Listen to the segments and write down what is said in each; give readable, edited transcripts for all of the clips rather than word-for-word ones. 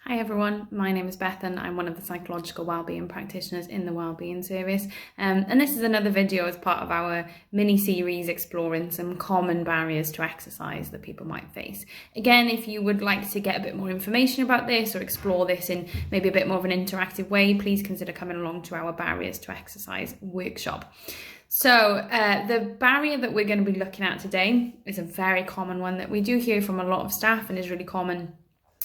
Hi everyone, my name is Beth and I'm one of the psychological wellbeing practitioners in the Wellbeing Service, and this is another video as part of our mini-series exploring some common barriers to exercise that people might face. Again, if you would like to get a bit more information about this or explore this in maybe a bit more of an interactive way, please consider coming along to our Barriers to Exercise workshop. So the barrier that we're going to be looking at today is a very common one that we do hear from a lot of staff and is really common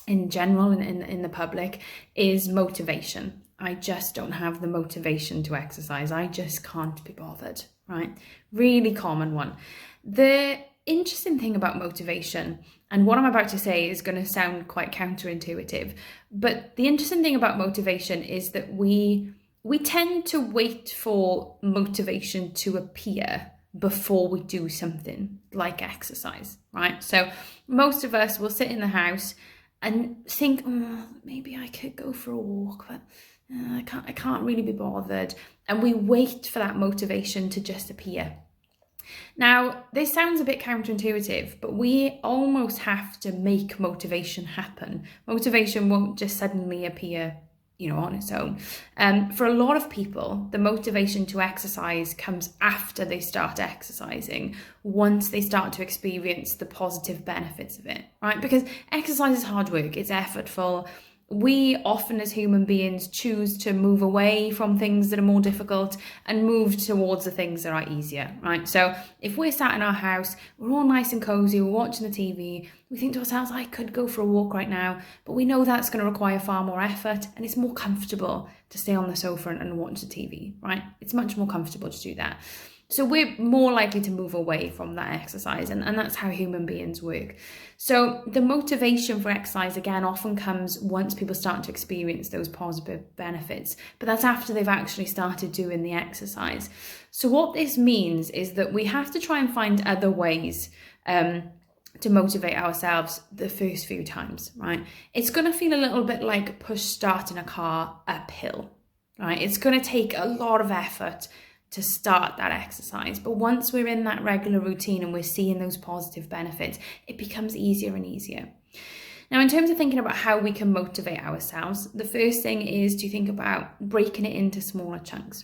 in general and in the public, is motivation. I just don't have the motivation to exercise. I just can't be bothered, right? Really common one. The interesting thing about motivation, and what I'm about to say is going to sound quite counterintuitive, but the interesting thing about motivation is that we tend to wait for motivation to appear before we do something like exercise, right? So most of us will sit in the house and think, oh, maybe I could go for a walk, but I can't really be bothered. And we wait for that motivation to just appear. Now, this sounds a bit counterintuitive, but we almost have to make motivation happen. Motivation won't just suddenly appear on its own. For a lot of people, the motivation to exercise comes after they start exercising, once they start to experience the positive benefits of it, right? Because exercise is hard work, it's effortful. We often as human beings choose to move away from things that are more difficult and move towards the things that are easier, right? So if we're sat in our house, we're all nice and cozy, we're watching the TV, we think to ourselves, I could go for a walk right now, but we know that's going to require far more effort and it's more comfortable to stay on the sofa and watch the TV, right? It's much more comfortable to do that. So we're more likely to move away from that exercise, and that's how human beings work. So the motivation for exercise, again, often comes once people start to experience those positive benefits, but that's after they've actually started doing the exercise. So what this means is that we have to try and find other ways to motivate ourselves the first few times, right? It's going to feel a little bit like push starting a car uphill, right? It's going to take a lot of effort to start that exercise. But once we're in that regular routine and we're seeing those positive benefits, it becomes easier and easier. Now, in terms of thinking about how we can motivate ourselves, the first thing is to think about breaking it into smaller chunks.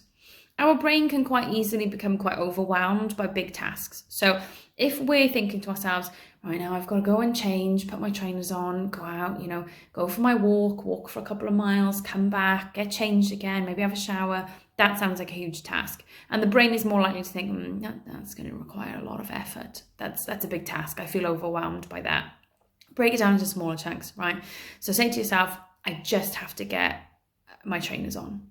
Our brain can quite easily become quite overwhelmed by big tasks. So if we're thinking to ourselves, right now I've got to go and change, put my trainers on, go out, go for my walk for a couple of miles, come back, get changed again, maybe have a shower, that sounds like a huge task. And the brain is more likely to think, that's going to require a lot of effort. That's a big task. I feel overwhelmed by that. Break it down into smaller chunks, right? So say to yourself, I just have to get my trainers on.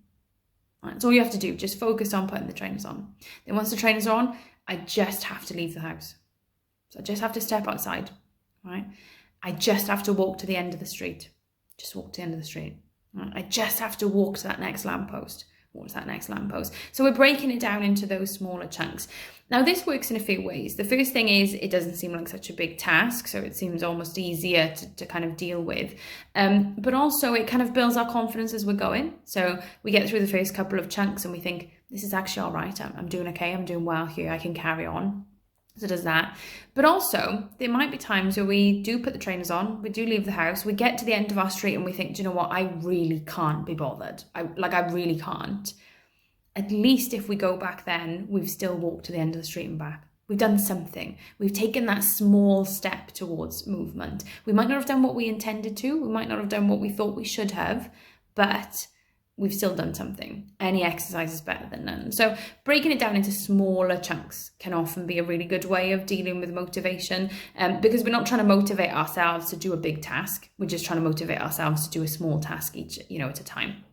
Right, that's all you have to do. Just focus on putting the trainers on. Then once the trainers are on, I just have to leave the house. So I just have to step outside, right? I just have to walk to the end of the street. Just walk to the end of the street. Right? I just have to walk to that next lamppost. What's that next lamppost? So we're breaking it down into those smaller chunks. Now this works in a few ways. The first thing is it doesn't seem like such a big task, so it seems almost easier to kind of deal with. But also it kind of builds our confidence as we're going. So we get through the first couple of chunks and we think, this is actually all right. I'm doing okay. I'm doing well here. I can carry on. So does that. But also, there might be times where we do put the trainers on, we do leave the house, we get to the end of our street and we think, do you know what, I really can't be bothered. I really can't. At least if we go back then, we've still walked to the end of the street and back. We've done something. We've taken that small step towards movement. We might not have done what we intended to. We might not have done what we thought we should have, but we've still done something. Any exercise is better than none. So breaking it down into smaller chunks can often be a really good way of dealing with motivation, because we're not trying to motivate ourselves to do a big task. We're just trying to motivate ourselves to do a small task each, at a time.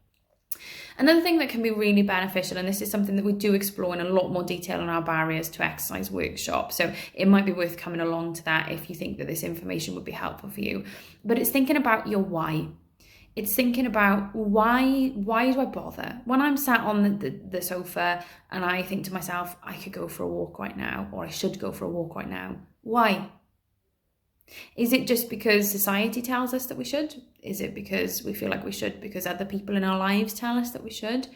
Another thing that can be really beneficial, and this is something that we do explore in a lot more detail in our Barriers to Exercise workshop, so it might be worth coming along to that if you think that this information would be helpful for you, but it's thinking about your why. It's thinking about why do I bother? When I'm sat on the sofa and I think to myself, I could go for a walk right now, or I should go for a walk right now. Why? Is it just because society tells us that we should? Is it because we feel like we should because other people in our lives tell us that we should?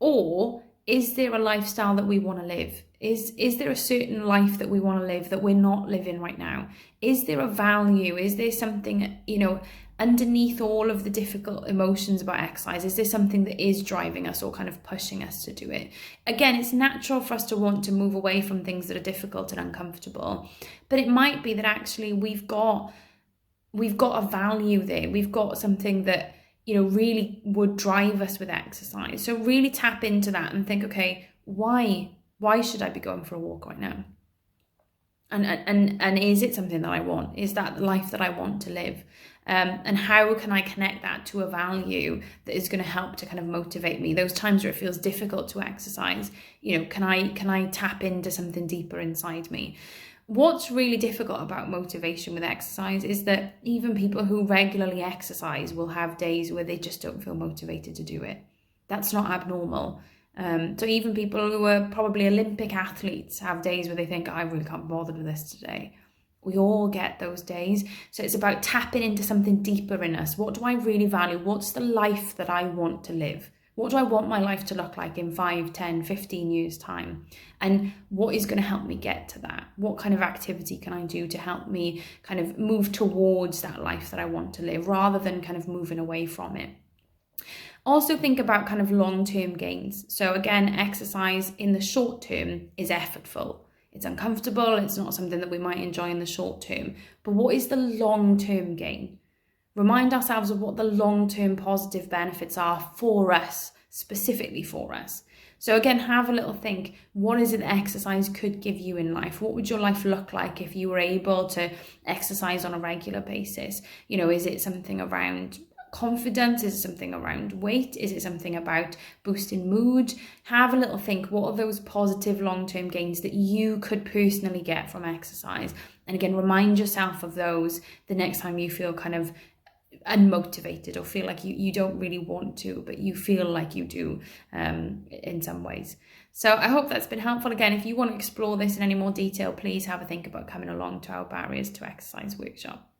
Or is there a lifestyle that we want to live? Is there a certain life that we want to live that we're not living right now? Is there a value? Is there something, underneath all of the difficult emotions about exercise, is there something that is driving us or kind of pushing us to do it? Again, it's natural for us to want to move away from things that are difficult and uncomfortable, but it might be that actually we've got a value there. We've got something that, you know, really would drive us with exercise. So really tap into that and think, okay, why should I be going for a walk right now? And is it something that I want? Is that the life that I want to live? And how can I connect that to a value that is going to help to kind of motivate me? Those times where it feels difficult to exercise, you know, can I tap into something deeper inside me? What's really difficult about motivation with exercise is that even people who regularly exercise will have days where they just don't feel motivated to do it. That's not abnormal. So even people who are probably Olympic athletes have days where they think, I really can't be bothered with this today. We all get those days. So it's about tapping into something deeper in us. What do I really value? What's the life that I want to live? What do I want my life to look like in 5, 10, 15 years' time? And what is going to help me get to that? What kind of activity can I do to help me kind of move towards that life that I want to live, rather than kind of moving away from it? Also think about kind of long-term gains. So again, exercise in the short term is effortful. It's uncomfortable. It's not something that we might enjoy in the short term. But what is the long-term gain? Remind ourselves of what the long-term positive benefits are for us, specifically for us. So again, have a little think. What is it that exercise could give you in life? What would your life look like if you were able to exercise on a regular basis? You know, is it something around confidence? Is it something around weight? Is it something about boosting mood? Have a little think. What are those positive long-term gains that you could personally get from exercise? And again, remind yourself of those the next time you feel kind of unmotivated or feel like you don't really want to, but you feel like you do in some ways. So I hope that's been helpful. Again, if you want to explore this in any more detail, please have a think about coming along to our Barriers to Exercise workshop.